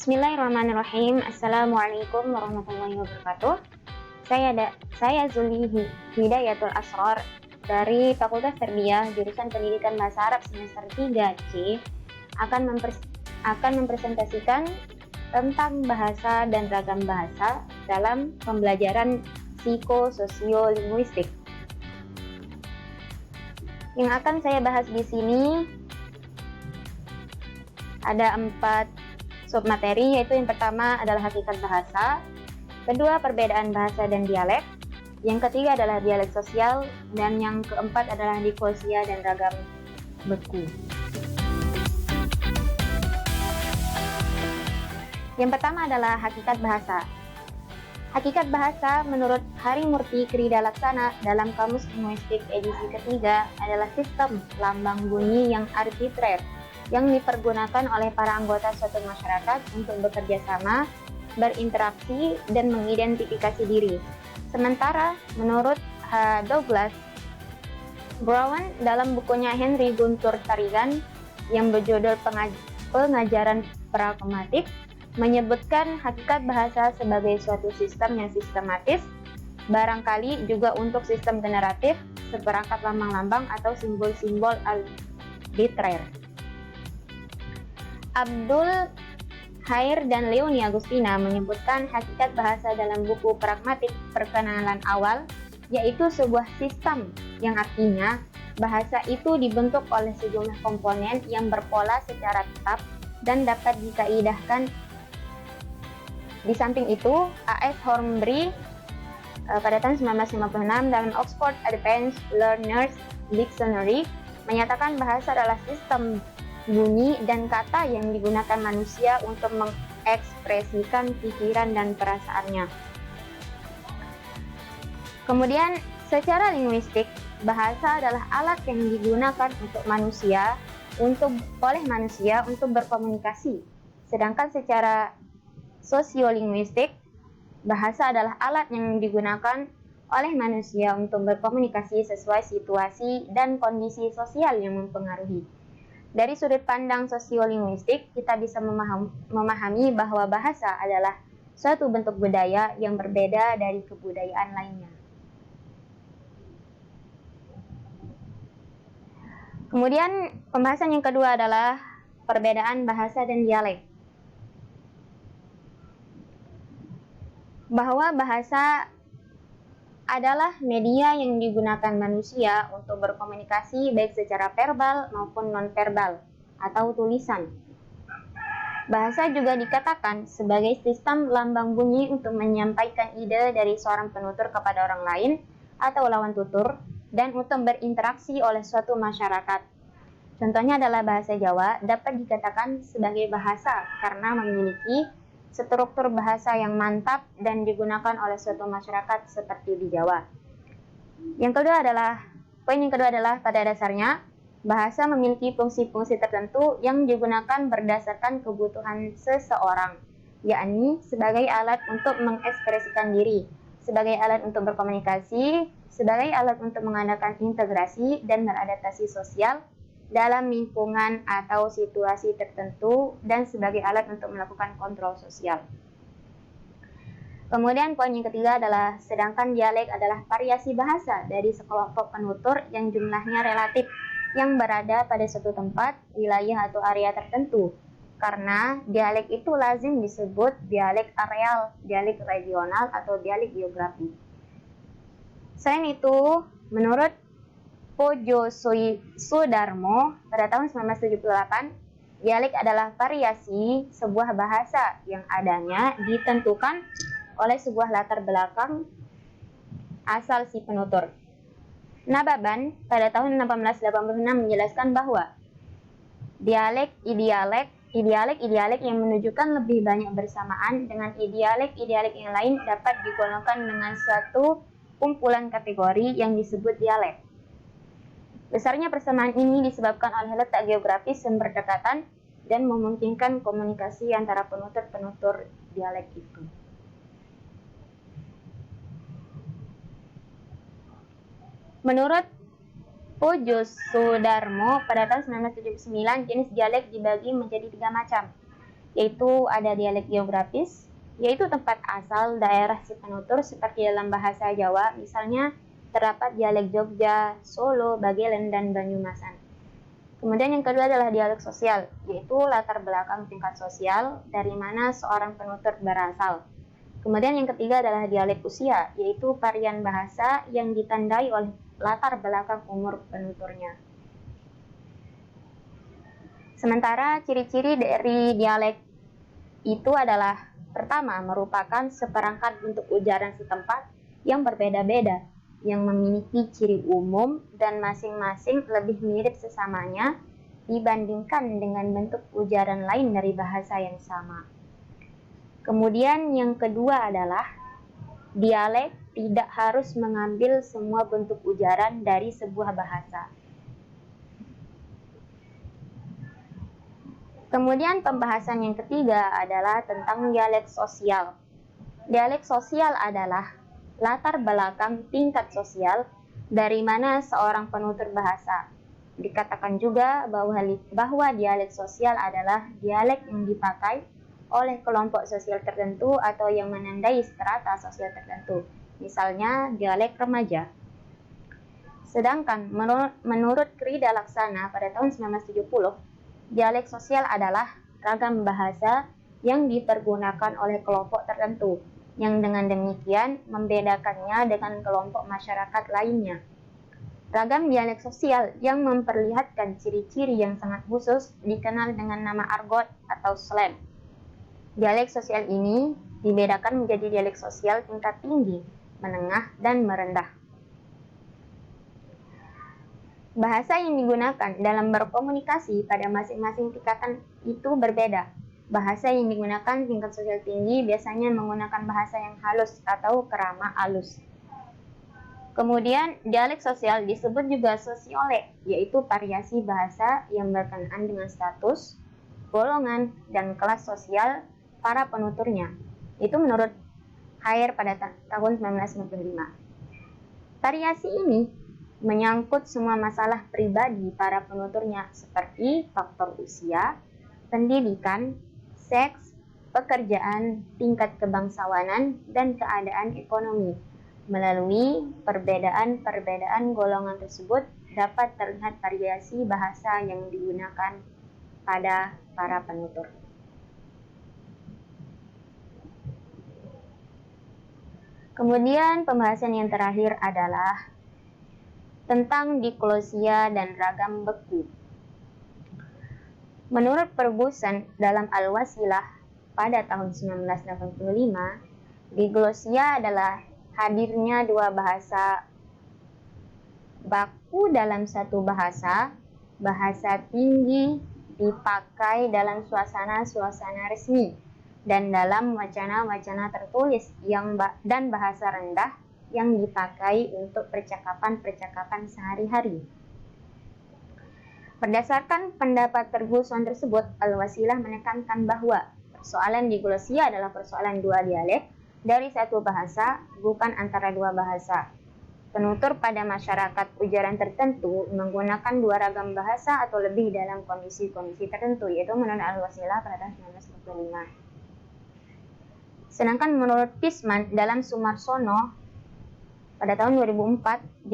Bismillahirrahmanirrahim. Assalamualaikum warahmatullahi wabarakatuh. Saya Zuli Hidayatul Asrar dari Fakultas Tarbiyah jurusan Pendidikan Bahasa Arab semester 3C akan mempresentasikan tentang bahasa dan ragam bahasa dalam pembelajaran psikososio-linguistik. Yang akan saya bahas di sini ada 4 submateri, yaitu yang pertama adalah hakikat bahasa, kedua perbedaan bahasa dan dialek, yang ketiga adalah dialek sosial, dan yang keempat adalah dikosia dan ragam beku. Yang pertama adalah hakikat bahasa. Hakikat bahasa menurut Harimurti Krida Laksana dalam Kamus Linguistik edisi ketiga adalah sistem lambang bunyi yang arbitrer yang dipergunakan oleh para anggota suatu masyarakat untuk bekerja sama, berinteraksi, dan mengidentifikasi diri. Sementara menurut Douglas Brown dalam bukunya Henry Guntur Tarigan yang berjudul Pengajaran Pragmatik menyebutkan hakikat bahasa sebagai suatu sistem yang sistematis, barangkali juga untuk sistem generatif, seperangkat lambang-lambang atau simbol-simbol arbitrer. Abdul Khair dan Leonie Agustina menyebutkan hakikat bahasa dalam buku Pragmatik Perkenalan Awal, yaitu sebuah sistem yang artinya bahasa itu dibentuk oleh sejumlah komponen yang berpola secara tetap dan dapat dikaidahkan. Di samping itu, A.S. Hornby pada tahun 1956 dalam Oxford Advanced Learners Dictionary menyatakan bahasa adalah sistem bunyi dan kata yang digunakan manusia untuk mengekspresikan pikiran dan perasaannya. Kemudian, secara linguistik, bahasa adalah alat yang digunakan oleh manusia untuk berkomunikasi. Sedangkan secara sosiolinguistik, bahasa adalah alat yang digunakan oleh manusia untuk berkomunikasi sesuai situasi dan kondisi sosial yang mempengaruhi. Dari sudut pandang sosiolinguistik, kita bisa memahami bahwa bahasa adalah suatu bentuk budaya yang berbeda dari kebudayaan lainnya. Kemudian, pembahasan yang kedua adalah perbedaan bahasa dan dialek. Bahwa bahasa adalah media yang digunakan manusia untuk berkomunikasi baik secara verbal maupun non-verbal atau tulisan. Bahasa juga dikatakan sebagai sistem lambang bunyi untuk menyampaikan ide dari seorang penutur kepada orang lain atau lawan tutur dan untuk berinteraksi oleh suatu masyarakat. Contohnya adalah bahasa Jawa dapat dikatakan sebagai bahasa karena memiliki struktur bahasa yang mantap dan digunakan oleh suatu masyarakat seperti di Jawa. Poin yang kedua adalah pada dasarnya bahasa memiliki fungsi-fungsi tertentu yang digunakan berdasarkan kebutuhan seseorang, yakni sebagai alat untuk mengekspresikan diri, sebagai alat untuk berkomunikasi, sebagai alat untuk mengadakan integrasi dan beradaptasi sosial dalam lingkungan atau situasi tertentu, dan sebagai alat untuk melakukan kontrol sosial. Kemudian poin yang ketiga adalah sedangkan dialek adalah variasi bahasa dari sekelompok penutur yang jumlahnya relatif yang berada pada suatu tempat, wilayah atau area tertentu. Karena dialek itu lazim disebut dialek areal, dialek regional atau dialek geografi. Selain itu, menurut Pojo Sudarmo pada tahun 1978, dialek adalah variasi sebuah bahasa yang adanya ditentukan oleh sebuah latar belakang asal si penutur. Nababan pada tahun 1886 menjelaskan bahwa idealek yang menunjukkan lebih banyak bersamaan dengan idealek yang lain dapat digolongkan dengan suatu kumpulan kategori yang disebut dialek. Besarnya persamaan ini disebabkan oleh letak geografis yang berdekatan dan memungkinkan komunikasi antara penutur-penutur dialek itu. Menurut Pojo Sudarmo pada tahun 1979, jenis dialek dibagi menjadi 3 macam, yaitu ada dialek geografis, yaitu tempat asal daerah si penutur seperti dalam bahasa Jawa, misalnya terdapat dialek Jogja, Solo, Bagelen, dan Banyumasan. Kemudian yang kedua adalah dialek sosial, yaitu latar belakang tingkat sosial dari mana seorang penutur berasal. Kemudian yang ketiga adalah dialek usia, yaitu varian bahasa yang ditandai oleh latar belakang umur penuturnya. Sementara ciri-ciri dari dialek itu adalah pertama, merupakan seperangkat bentuk ujaran setempat yang berbeda-beda, yang memiliki ciri umum dan masing-masing lebih mirip sesamanya dibandingkan dengan bentuk ujaran lain dari bahasa yang sama. Kemudian yang kedua adalah dialek tidak harus mengambil semua bentuk ujaran dari sebuah bahasa. Kemudian pembahasan yang ketiga adalah tentang dialek sosial. Dialek sosial adalah latar belakang tingkat sosial dari mana seorang penutur bahasa. Dikatakan juga bahwa dialek sosial adalah dialek yang dipakai oleh kelompok sosial tertentu atau yang menandai strata sosial tertentu, misalnya dialek remaja. Sedangkan menurut Krida Laksana pada tahun 1970, dialek sosial adalah ragam bahasa yang dipergunakan oleh kelompok tertentu, yang dengan demikian membedakannya dengan kelompok masyarakat lainnya. Ragam dialek sosial yang memperlihatkan ciri-ciri yang sangat khusus dikenal dengan nama argot atau slang. Dialek sosial ini dibedakan menjadi dialek sosial tingkat tinggi, menengah, dan merendah. Bahasa yang digunakan dalam berkomunikasi pada masing-masing tingkatan itu berbeda. Bahasa yang digunakan tingkat sosial tinggi biasanya menggunakan bahasa yang halus atau kerama alus. Kemudian, dialek sosial disebut juga sosiolek, yaitu variasi bahasa yang berkenaan dengan status, golongan, dan kelas sosial para penuturnya. Itu menurut Hair pada tahun 1995. Variasi ini menyangkut semua masalah pribadi para penuturnya seperti faktor usia, pendidikan, seks, pekerjaan, tingkat kebangsawanan, dan keadaan ekonomi. Melalui perbedaan-perbedaan golongan tersebut dapat terlihat variasi bahasa yang digunakan pada para penutur. Kemudian pembahasan yang terakhir adalah tentang diglosia dan ragam beku. Menurut Ferguson dalam Al-Wasilah pada tahun 1985, diglosia adalah hadirnya dua bahasa baku dalam satu bahasa tinggi dipakai dalam suasana-suasana resmi dan dalam wacana-wacana tertulis dan bahasa rendah yang dipakai untuk percakapan-percakapan sehari-hari. Berdasarkan pendapat Ferguson tersebut, Al-Wasilah menekankan bahwa persoalan diglosia adalah persoalan dua dialek dari satu bahasa, bukan antara dua bahasa. Penutur pada masyarakat ujaran tertentu menggunakan dua ragam bahasa atau lebih dalam kondisi-kondisi tertentu, yaitu menurut Al-Wasilah pada tahun 1945. Sedangkan menurut Pisman dalam Sumarsono pada tahun 2004,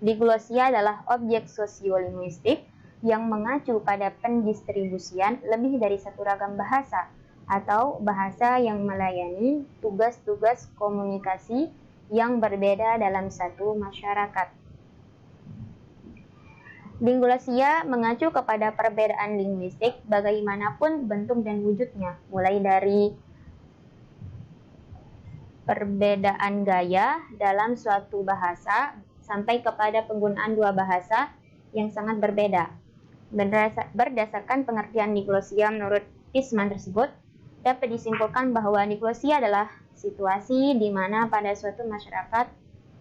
diglosia adalah objek sosiolinguistik yang mengacu pada pendistribusian lebih dari satu ragam bahasa atau bahasa yang melayani tugas-tugas komunikasi yang berbeda dalam satu masyarakat. Diglosia mengacu kepada perbedaan linguistik bagaimanapun bentuk dan wujudnya, mulai dari perbedaan gaya dalam suatu bahasa sampai kepada penggunaan dua bahasa yang sangat berbeda. Berdasarkan pengertian diglosia menurut Pisman tersebut, dapat disimpulkan bahwa diglosia adalah situasi di mana pada suatu masyarakat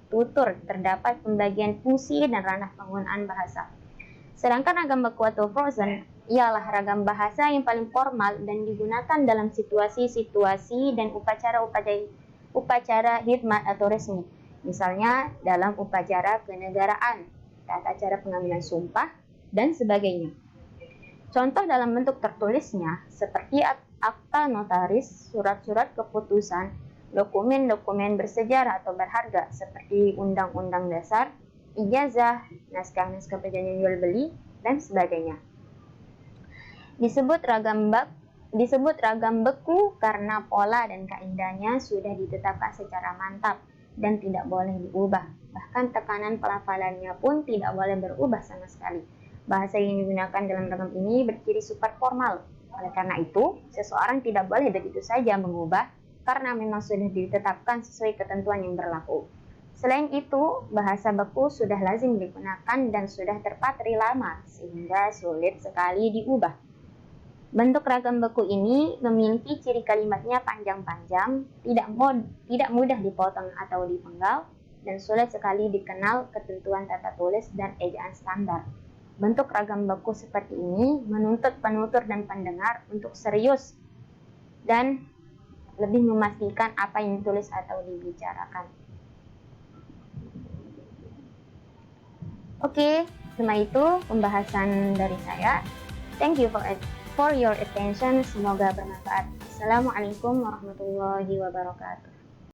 tutur terdapat pembagian fungsi dan ranah penggunaan bahasa. Sedangkan ragam beku atau frozen ialah ragam bahasa yang paling formal dan digunakan dalam situasi-situasi dan upacara khidmat atau resmi, misalnya dalam upacara kenegaraan, tata cara pengambilan sumpah, dan sebagainya. Contoh dalam bentuk tertulisnya seperti akta notaris, surat-surat keputusan, dokumen-dokumen bersejarah atau berharga seperti Undang-Undang Dasar, ijazah, naskah-naskah perjanjian jual beli, dan sebagainya. Disebut ragam beku karena pola dan kaidahnya sudah ditetapkan secara mantap dan tidak boleh diubah. Bahkan tekanan pelafalannya pun tidak boleh berubah sama sekali. Bahasa yang digunakan dalam ragam ini berciri super formal. Oleh karena itu, seseorang tidak boleh begitu saja mengubah karena memang sudah ditetapkan sesuai ketentuan yang berlaku. Selain itu, bahasa beku sudah lazim digunakan dan sudah terpatri lama sehingga sulit sekali diubah. Bentuk ragam beku ini memiliki ciri kalimatnya panjang-panjang, tidak mudah dipotong atau dipenggal, dan sulit sekali dikenal ketentuan tata tulis dan ejaan standar. Bentuk ragam beku seperti ini menuntut penutur dan pendengar untuk serius dan lebih memastikan apa yang ditulis atau dibicarakan. Oke, cuma itu pembahasan dari saya. Thank you for your attention. Semoga bermanfaat. Assalamualaikum warahmatullahi wabarakatuh.